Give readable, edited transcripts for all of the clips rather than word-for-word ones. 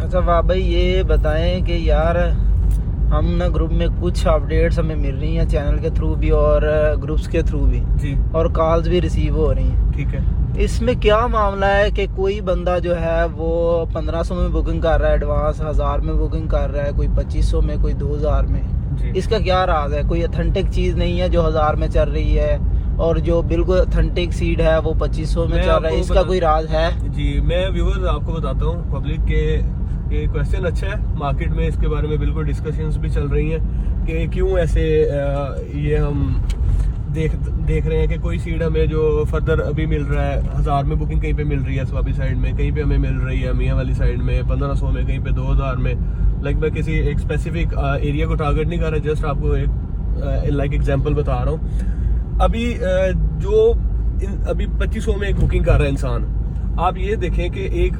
अच्छा वाह भाई, ये बताएं कि यार हम ना ग्रुप में कुछ अपडेट्स हमें मिल रही हैं चैनल के थ्रू भी और ग्रुप्स के थ्रू भी जी, और कॉल्स भी रिसीव हो रही हैं। ठीक है। इसमें क्या मामला है कि कोई बंदा जो है वो 1500 में बुकिंग कर रहा है एडवांस, 1000 में बुकिंग कर रहा है, कोई 2500 में, कोई 2000 में। जी, इसका क्या राज है? कोई अथेंटिक चीज़ नहीं है जो 1000 में चल रही है और जो बिल्कुल अथेंटिक सीड है वो 2500 में चल रहा है। इसका कोई राज है? जी, मैं व्यूअर्स आपको बताता हूँ पब्लिक के, ये क्वेश्चन अच्छा है। मार्केट में इसके बारे में बिल्कुल डिस्कशंस भी चल रही हैं कि क्यों ऐसे ये हम देख रहे हैं कि कोई सीट हमें जो फर्दर अभी मिल रहा है 1000 में बुकिंग कहीं पे मिल रही है स्वाबी साइड में, कहीं पे हमें मिल रही है मियाँ वाली साइड में 1500 में, कहीं पे 2000 में। लाइक मैं किसी एक स्पेसिफिक एरिया को टारगेट नहीं कर रहा, जस्ट आपको एक लाइक एग्जांपल बता रहा हूँ। अभी अभी 2500 में एक बुकिंग कर रहा है इंसान। आप ये देखें कि एक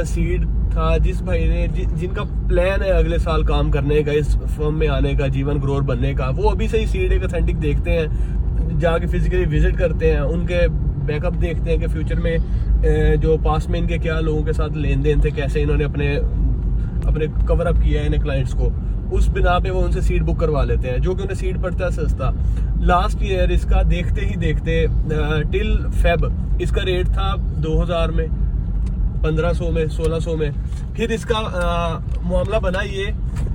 सीट था जिस भाई ने जिनका प्लान है अगले साल काम करने का, इस फर्म में आने का, जीवन ग्रोअर बनने का, वो अभी से ही सीट एक ऑथेंटिक देखते हैं, जाके फिजिकली विजिट करते हैं, उनके बैकअप देखते हैं कि फ्यूचर में जो पास में इनके क्या लोगों के साथ लेन देन थे, कैसे इन्होंने अपने कवर अप किया है इन क्लाइंट्स को, उस बिना पे वो उनसे सीट बुक करवा लेते हैं, जो कि उन्हें सीट पड़ता है सस्ता। लास्ट ईयर इसका देखते ही देखते टिल फेब इसका रेट था 2000 में, 1500 में, 1600 में। फिर इसका मामला बना ये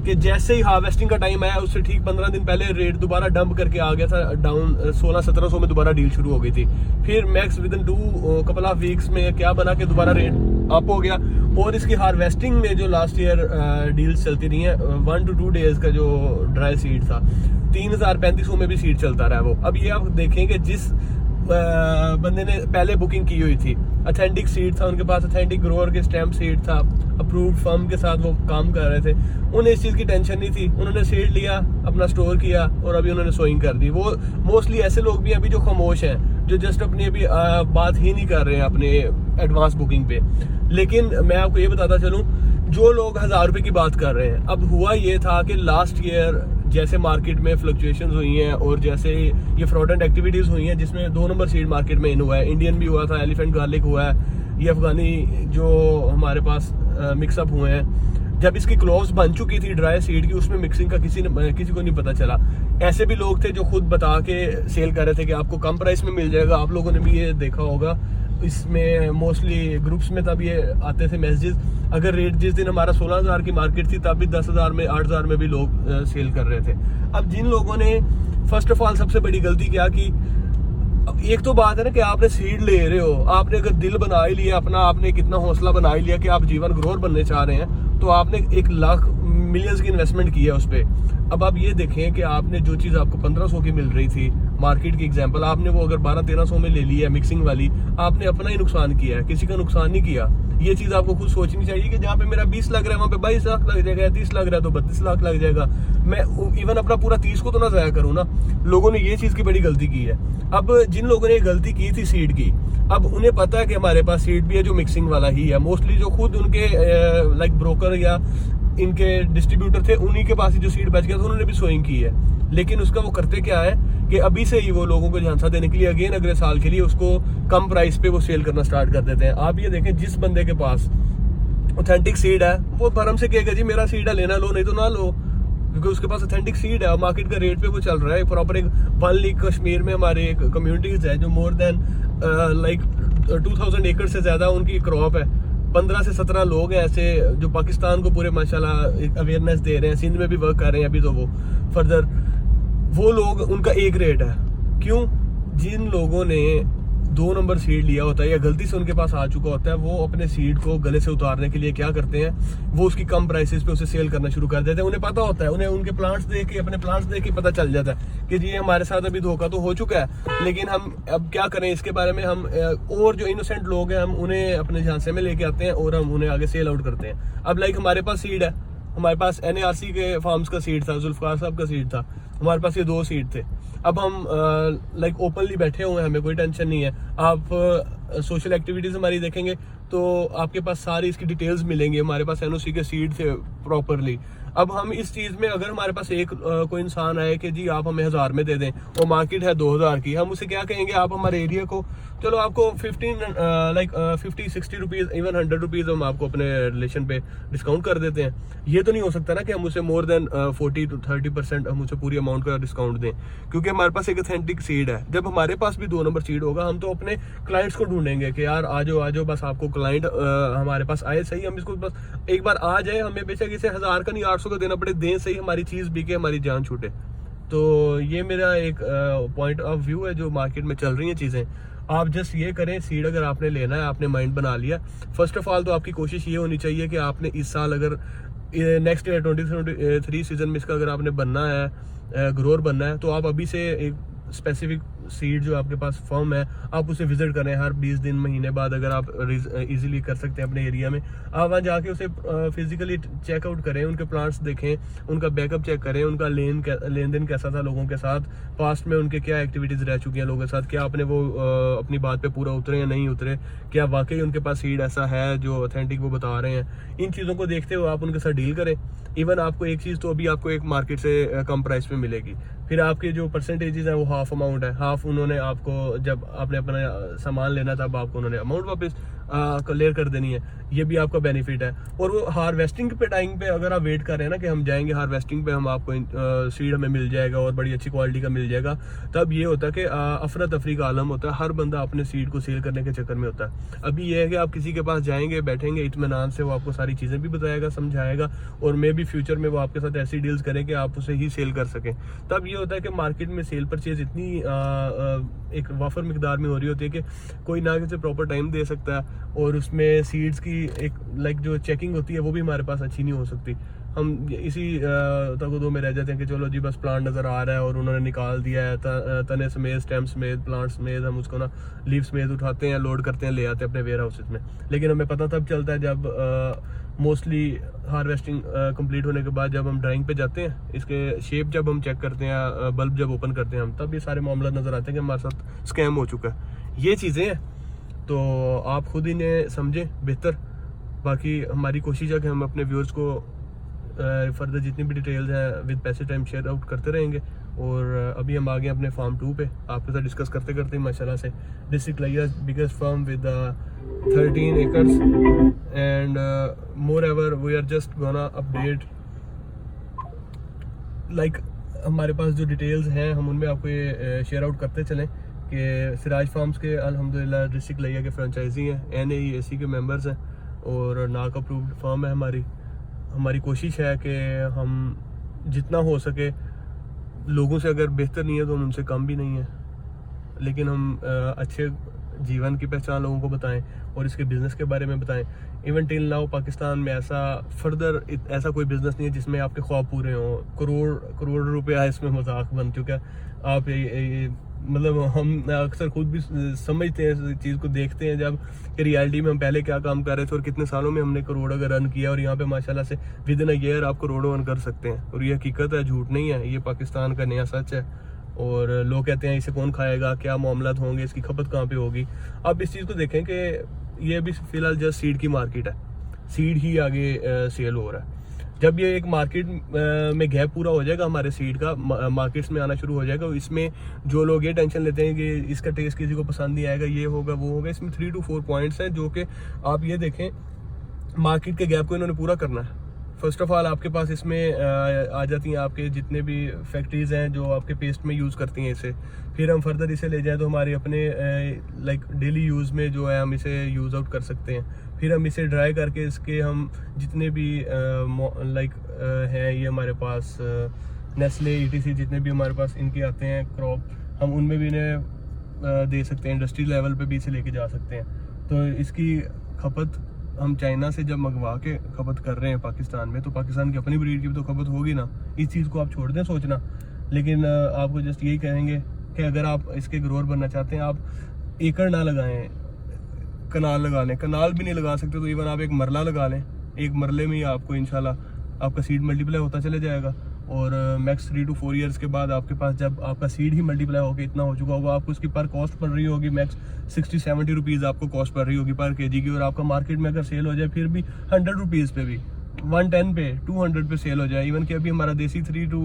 कि जैसे ही हार्वेस्टिंग का टाइम आया उससे ठीक 15 दिन पहले रेट दोबारा डंप करके आ गया था डाउन, 1600-1700 में दोबारा डील शुरू हो गई थी। फिर max with in couple of weeks में क्या बना के दोबारा रेट अप हो गया। और इसकी हार्वेस्टिंग में जो लास्ट ईयर डील्स चलती रही है, 1 to 2 डेज का जो ड्राई सीड था, 3000-3500 में भी सीड चलता रहा वो। अब ये आप देखें कि जिस बंदे ने पहले बुकिंग की हुई थी, अथेंटिक सीड था उनके पास, अथेंटिक ग्रोअर के स्टैम्प सीड था, अप्रूव्ड फर्म के साथ वो काम कर रहे थे, उन्हें इस चीज़ की टेंशन नहीं थी। उन्होंने सीड लिया, अपना स्टोर किया और अभी उन्होंने सोइंग कर दी। वो मोस्टली ऐसे लोग भी अभी जो खामोश हैं, जो जस्ट अपनी अभी बात ही नहीं कर रहे हैं अपने एडवांस बुकिंग पे। लेकिन मैं आपको ये बताता चलूँ, जो लोग 1000 रुपये की बात कर रहे हैं, अब हुआ ये था कि लास्ट ईयर जैसे मार्केट में फ्लक्चुएशंस हुई हैं और जैसे ये फ्रॉडेंट एक्टिविटीज हुई हैं, जिसमें 2 नंबर सीड मार्केट में इन हुआ है, इंडियन भी हुआ था, एलिफेंट गार्लिक हुआ है, ये अफगानी जो हमारे पास मिक्सअप हुए हैं। जब इसकी क्लोव्स बन चुकी थी ड्राई सीड की, उसमें मिक्सिंग का किसी को नहीं पता चला। ऐसे भी लोग थे जो खुद बता के सेल कर रहे थे कि आपको कम प्राइस में मिल जाएगा। आप लोगों ने भी ये देखा होगा, इसमें मोस्टली ग्रुप्स में तब ये आते थे मैसेजेस। अगर रेट जिस दिन हमारा 16000 की मार्केट थी, तब भी 10000 में, 8000 में भी लोग सेल कर रहे थे। अब जिन लोगों ने फर्स्ट ऑफ ऑल सबसे बड़ी गलती क्या की, एक तो बात है ना कि आपने सीड ले रहे हो, आपने अगर दिल बना ही लिया अपना, आपने कितना हौसला बना ही लिया कि आप जीवन ग्रोअर बनने चाह रहे हैं, तो आपने 1 लाख मिलियंस की इन्वेस्टमेंट की है उस पर। अब आप ये देखें कि आपने जो चीज़ आपको 1500 की मिल रही थी, मार्केट की एग्जांपल, आपने वो अगर 1200-1300 में ले ली है मिक्सिंग वाली, आपने अपना ही नुकसान किया है, किसी का नुकसान नहीं किया। ये चीज़ आपको खुद सोचनी चाहिए कि जहाँ पे मेरा 20 लग रहा है वहाँ पे 22 लाख लग जाएगा, 30 लग रहा है तो 32 लाख लग जाएगा। मैं इवन अपना पूरा 30 को तो ना ज़ाया करूँ ना। लोगों ने ये चीज़ की बड़ी गलती की है। अब जिन लोगों ने ये गलती की थी सीड की, अब उन्हें पता है कि हमारे पास सीड भी है जो मिक्सिंग वाला ही है। मोस्टली जो खुद उनके लाइक ब्रोकर या इनके डिस्ट्रीब्यूटर थे, उन्हीं के पास ही जो सीड बच गया था, उन्होंने भी सोइंग की है। लेकिन उसका वो करते क्या है कि अभी से ही वो लोगों को झांसा देने के लिए अगेन अगले साल के लिए उसको कम प्राइस पे वो सेल करना स्टार्ट कर देते हैं। आप ये देखें, जिस बंदे के पास ऑथेंटिक सीड है वो भरम से कहेगा जी मेरा सीड है, लेना लो नहीं तो ना लो, क्योंकि उसके पास ऑथेंटिक सीड है, मार्केट का रेट पे वो चल रहा है। प्रॉपर एक 1 लीग कश्मीर में हमारे एक कम्युनिटीज है जो मोर देन लाइक 2000 एकड़ से ज्यादा उनकी क्रॉप है। 15 से 17 लोग हैं ऐसे जो पाकिस्तान को पूरे माशाल्लाह अवेयरनेस दे रहे हैं, सिंध में भी वर्क कर रहे हैं अभी। तो वो फर्दर वो लोग, उनका एक रेट है। क्यों? जिन लोगों ने 2 नंबर सीड लिया होता है या गलती से उनके पास आ चुका होता है, वो अपने सीड को गले से उतारने के लिए क्या करते हैं, वो उसकी कम प्राइसेस पे उसे सेल करना शुरू कर देते हैं। उन्हें पता होता है, उन्हें उनके प्लांट्स देख के, अपने प्लांट्स देख के पता चल जाता है कि जी हमारे साथ अभी धोखा तो हो चुका है, लेकिन हम अब क्या करें इसके बारे में। हम और जो इनोसेंट लोग हैं, हम उन्हें अपने झांसे में लेके आते हैं और हम उन्हें आगे सेल आउट करते हैं। अब लाइक हमारे पास सीड है, हमारे पास NARC के फार्म्स का सीड था, जुल्फकार साहब का सीड था, हमारे पास ये 2 सीड थे। अब हम लाइक ओपनली बैठे हुए हैं, हमें कोई टेंशन नहीं है। आप सोशल एक्टिविटीज हमारी देखेंगे तो आपके पास सारी इसकी डिटेल्स मिलेंगी। हमारे पास NOC के सीड थे प्रॉपरली। अब हम इस चीज में अगर हमारे पास एक कोई इंसान आए कि जी आप हमें 1000 में दे दें और मार्केट है 2000 की, हम उसे क्या कहेंगे, आप हमारे एरिया को चलो आपको 50-60 रुपीज इवन 100 रुपीज हम आपको अपने रिलेशन पे डिस्काउंट कर देते हैं। ये तो नहीं हो सकता ना कि हम उसे मोर देन 40 to 30% हम उसे पूरी अमाउंट का डिस्काउंट दें, क्योंकि हमारे पास एक ऑथेंटिक सीड है। जब हमारे पास भी 2 नंबर सीड होगा, हम तो अपने क्लाइंट्स को ढूंढेंगे कि यार आ जाओ बस आपको क्लाइंट हमारे पास आए सही, हम इसको बस एक बार आ जाए, हमें बेशक इसे 1000 का नहीं 800 का देना पड़े, दें सही, हमारी चीज बिके, हमारी जान छूटे। तो ये मेरा एक पॉइंट ऑफ व्यू है जो मार्केट में चल रही हैं चीजें। आप जस्ट ये करें, सीड अगर आपने लेना है, आपने माइंड बना लिया, फर्स्ट ऑफ ऑल तो आपकी कोशिश ये होनी चाहिए कि आपने इस साल अगर नेक्स्ट ईयर 2023 सीजन में इसका अगर आपने बनना है, ग्रोअर बनना है, तो आप अभी से एक स्पेसिफिक सीड जो आपके पास फर्म है आप उसे विजिट करें हर 20 दिन महीने बाद, अगर आप इजीली कर सकते हैं अपने एरिया में। आप वहाँ जाके उसे फिजिकली चेकआउट करें, उनके प्लांट्स देखें, उनका बैकअप चेक करें, उनका लेन देन कैसा था लोगों के साथ, पास्ट में उनके क्या एक्टिविटीज रह चुकी हैं लोगों के साथ, क्या आपने वो अपनी बात पे पूरा उतरे या नहीं उतरे, क्या वाकई उनके पास सीड ऐसा है जो ऑथेंटिक वो बता रहे हैं। इन चीज़ों को देखते हुए आप उनके साथ डील करें। इवन आपको एक चीज़ तो अभी आपको एक मार्केट से कम प्राइस पे मिलेगी, फिर आपके जो परसेंटेजेस हैं वो हाफ अमाउंट है, हाफ उन्होंने आपको जब आपने अपना सामान लेना था, अब आपको उन्होंने अमाउंट वापस क्लियर कर देनी है, ये भी आपका बेनिफिट है। और वो हार्वेस्टिंग पे टाइम पे अगर आप वेट कर रहे हैं ना कि हम जाएंगे हार्वेस्टिंग पे, हम आपको सीड हमें मिल जाएगा और बड़ी अच्छी क्वालिटी का मिल जाएगा, तब ये होता है कि अफरा तफरी का आलम होता है, हर बंदा अपने सीड को सेल करने के चक्कर में होता है। अभी ये है कि आप किसी के पास जाएंगे, बैठेंगे इत्मीनान से, वो आपको सारी चीज़ें भी बताएगा, समझाएगा, और मे भी फ्यूचर में वो आपके साथ ऐसी डील्स करें कि आप उसे ही सेल कर सकें। तब ये होता है कि मार्केट में सेल परचेज इतनी एक वाफर मिकदार में हो रही होती है कि कोई ना किसी प्रॉपर टाइम दे सकता है, और उसमें सीड्स की एक जो चेकिंग होती है वो भी हमारे पास अच्छी नहीं हो सकती। हम इसी तक में रह जाते हैं कि चलो जी बस प्लांट नज़र आ रहा है और उन्होंने निकाल दिया है, तने समेत, स्टेम समेत, प्लांट समेत, हम उसको ना लीफ समेत उठाते हैं, लोड करते हैं, ले आते हैं अपने वेयर हाउसेज में। लेकिन हमें पता तब चलता है जब मोस्टली हार्वेस्टिंग कंप्लीट होने के बाद जब हम ड्राइंग पे जाते हैं, इसके शेप जब हम चेक करते हैं, बल्ब जब ओपन करते हैं हम, तब ये सारे मामला नज़र आते हैं कि हमारे साथ स्कैम हो चुका है। ये चीज़ें हैं, तो आप खुद इन्हें समझें बेहतर। बाकी हमारी कोशिश है कि हम अपने व्यूअर्स को फर्दर जितनी भी डिटेल्स हैं विद पैसे टाइम शेयर आउट करते रहेंगे। और अभी हम आ गए अपने फार्म 2 पे, आपके साथ डिस्कस करते करते माशाल्लाह से डिस्ट्रिक्ट लाइयास biggest farm with 13 acres and moreover we are just gonna update like हमारे पास जो डिटेल्स हैं हम उनमें आपको ये शेयर आउट करते चलें कि सिराज फार्म्स के अल्हम्दुलिल्लाह डिस्ट्रिक्ट लाइया के फ्रेंचाइजी हैं, NAEAC के मेंबर्स हैं और नाक अप्रूव्ड फार्म है हमारी कोशिश है कि हम जितना हो सके लोगों से अगर बेहतर नहीं है तो हम उनसे कम भी नहीं है, लेकिन हम अच्छे जीवन की पहचान लोगों को बताएं और इसके बिजनेस के बारे में बताएं। इवन टिल नाउ पाकिस्तान में ऐसा कोई बिजनेस नहीं है जिसमें आपके ख्वाब पूरे हों। करोड़ रुपया इसमें मजाक बन चुका है। आप ये मतलब हम अक्सर खुद भी समझते हैं इस चीज़ को, देखते हैं जब कि रियलिटी में हम पहले क्या काम कर रहे थे और कितने सालों में हमने करोड़ अगर अर्न किया, और यहाँ पे माशाल्लाह से विद इन अ ईयर आप करोड़ों अर्न कर सकते हैं। और ये हकीकत है, झूठ नहीं है, ये पाकिस्तान का नया सच है। और लोग कहते हैं इसे कौन खाएगा, क्या मामलात होंगे, इसकी खपत कहाँ पे होगी। अब इस चीज़ को देखें कि ये भी फिलहाल जस्ट सीड की मार्केट है, सीड ही आगे सेल हो रहा है। जब ये एक मार्केट में गैप पूरा हो जाएगा हमारे सीड का, मार्केट्स में आना शुरू हो जाएगा, इसमें जो लोग ये टेंशन लेते हैं कि इसका टेस्ट किसी को पसंद नहीं आएगा, ये होगा वो होगा, इसमें 3 to 4 पॉइंट्स हैं जो कि आप ये देखें मार्केट के गैप को इन्होंने पूरा करना है। फर्स्ट ऑफ ऑल आपके पास इसमें आ जाती हैं आपके जितने भी फैक्ट्रीज हैं जो आपके पेस्ट में यूज़ करती हैं इसे, फिर हम फर्दर इसे ले जाएं तो हमारे अपने लाइक डेली यूज़ में जो है हम इसे यूज़ आउट कर सकते हैं। फिर हम इसे ड्राई करके इसके हम जितने भी हैं ये हमारे पास नेस्ले ETC जितने भी हमारे पास इनके आते हैं क्रॉप, हम उनमें भी इन्हें दे सकते हैं, इंडस्ट्री लेवल पे भी इसे लेके जा सकते हैं। तो इसकी खपत हम चाइना से जब मंगवा के खपत कर रहे हैं पाकिस्तान में, तो पाकिस्तान की अपनी ब्रीड की भी तो खपत होगी ना। इस चीज़ को आप छोड़ दें सोचना, लेकिन आपको जस्ट यही कहेंगे कि अगर आप इसके ग्रोअर बनना चाहते हैं, आप एकड़ ना लगाएं, कनाल लगा लें। कनाल भी नहीं लगा सकते तो इवन आप एक मरला लगा लें, एक मरले में ही आपको इंशाल्लाह आपका सीड मल्टीप्लाई होता चले जाएगा। और मैक्स 3 to 4 ईयर्स के बाद आपके पास जब आपका सीड ही मल्टीप्लाई होकर इतना हो चुका होगा, आपको उसकी पर कॉस्ट पड़ रही होगी मैक्स 60-70 रुपीज़ आपको कॉस्ट पड़ रही होगी पर kg की, और आपका मार्केट में अगर सेल हो जाए फिर भी 100 रुपीज़ पे भी 110 पे 200 पे सेल हो जाए। इवन कि अभी हमारा देसी 3 to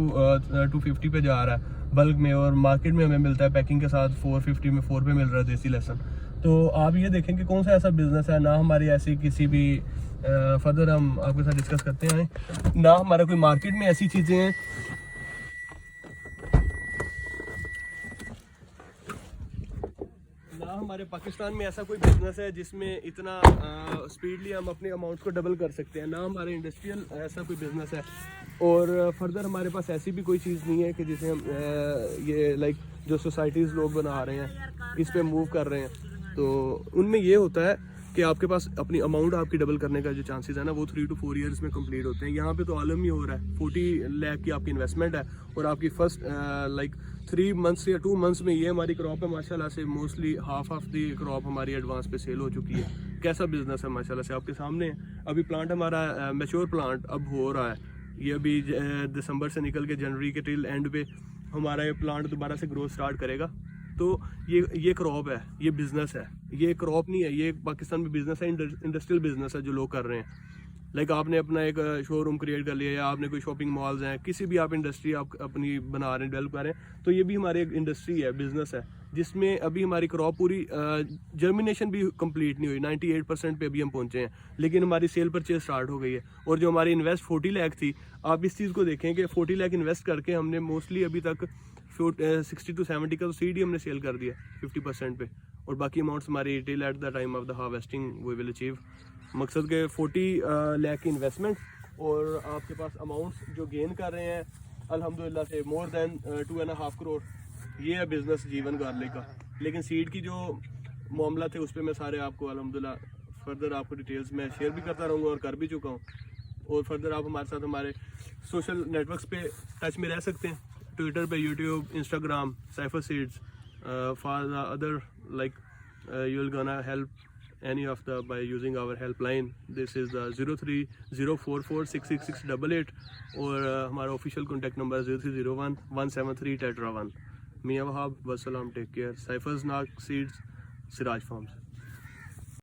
250 पे जा रहा है बल्क में, और मार्केट में हमें मिलता है पैकिंग के साथ 450 में 4 पे मिल रहा है देसी लहसुन। तो आप ये देखें कि कौन सा ऐसा बिजनेस है, ना हमारी ऐसी किसी भी फर्दर हम आपके साथ डिस्कस करते हैं, ना हमारा कोई मार्केट में ऐसी चीज़ें हैं ना हमारे पाकिस्तान में ऐसा कोई बिजनेस है जिसमें इतना स्पीडली हम अपने अमाउंट को डबल कर सकते हैं, ना हमारे इंडस्ट्रियल ऐसा कोई बिजनेस है, और फर्दर हमारे पास ऐसी भी कोई चीज़ नहीं है कि जिसे हम ये लाइक जो सोसाइटीज़ लोग बना रहे हैं इस पे मूव कर रहे हैं। तो उनमें ये होता है कि आपके पास अपनी अमाउंट आपकी डबल करने का जो चांसेस है ना वो 3 to 4 ईयर्स में कंप्लीट होते हैं। यहाँ पे तो आलम ही हो रहा है, 40 लाख की आपकी इन्वेस्टमेंट है और आपकी फर्स्ट लाइक 3 मंथ्स या 2 मंथ्स में ये हमारी क्रॉप है माशाल्लाह से, mostly half of the crop हमारी एडवांस पे सेल हो चुकी है। कैसा बिजनेस है माशाल्लाह से आपके सामने है। अभी प्लांट हमारा मैच्योर प्लांट अब हो रहा है, ये अभी दिसंबर से निकल के जनवरी के टिल एंड पे हमारा ये प्लांट दोबारा से ग्रोथ स्टार्ट करेगा। तो ये क्रॉप है, ये बिज़नेस है, ये क्रॉप नहीं है, ये पाकिस्तान में बिज़नेस है, इंडस्ट्रियल बिज़नेस है जो लोग कर रहे हैं। लाइक आपने अपना एक शोरूम क्रिएट कर लिया या आपने कोई शॉपिंग मॉल्स हैं, किसी भी आप इंडस्ट्री आप अपनी बना रहे हैं, डेवलप कर रहे हैं, तो ये भी हमारी एक इंडस्ट्री है, बिज़नेस है, जिसमें अभी हमारी क्रॉप पूरी जर्मिनेशन भी कंप्लीट नहीं हुई, 98% पे अभी हम पहुंचे हैं, लेकिन हमारी सेल परचेज स्टार्ट हो गई है। और जो हमारी इन्वेस्ट 40 लाख थी, आप इस चीज़ को देखें कि 40 लाख इन्वेस्ट करके हमने मोस्टली अभी तक 60 to 70 का तो सीड ही हमने सेल कर दिया 50% पे, और बाकी अमाउंट्स हमारी till at the time of the harvesting we will achieve. मकसद के 40 लाख की इन्वेस्टमेंट और आपके पास अमाउंट्स जो गेन कर रहे हैं अल्हम्दुलिल्लाह से मोर देन 2.5 करोड़, ये है बिज़नेस जीवन गार्लिक का। लेकिन सीड की जो मामला थे उस पर मैं सारे आपको अल्हम्दुलिल्लाह फर्दर आपको डिटेल्स में शेयर भी करता रहूँगा और कर भी चुका हूँ। और फर्दर आप हमारे साथ हमारे सोशल नेटवर्क्स पे टच में रह सकते हैं, ट्विटर पे, YouTube, Instagram, cipher seeds, for the other like you will gonna help any of the by using our helpline. This is the 0304466688 और हमारा official contact number 03011731 Mia Wahab, wassalam, take care. Cyphers Nag Seeds, Siraj Farms.